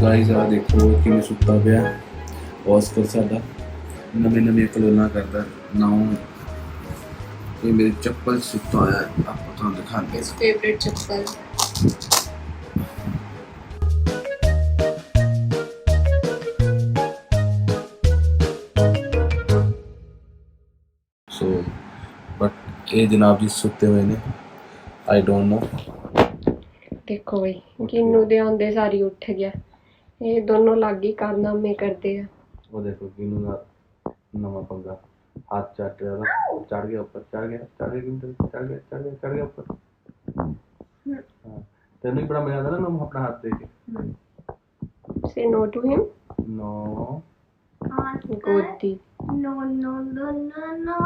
Guys आ देखो कि सुता पिया ऑस्कर साडा नवी नवी कलोना करता ना ये मेरी चप्पल सुता है आपको तो दिखाते His favorite chappal. So but ये जनाब जी सुते हुए ने आई डोंट नो देखो भाई किन्नू दे आंदे सारी उठ गया ये दोनों लागी कारनामे करते हैं। वो देखो किनू ना नवा पंगा हाथ चाट रहा था चढ़ गया ऊपर चढ़ गया ऊपर हाँ तेन भी बड़ा मजा आता ना मैं अपना हाथ दे के से नो टू हिम नो गोदी No, no, no, no, no.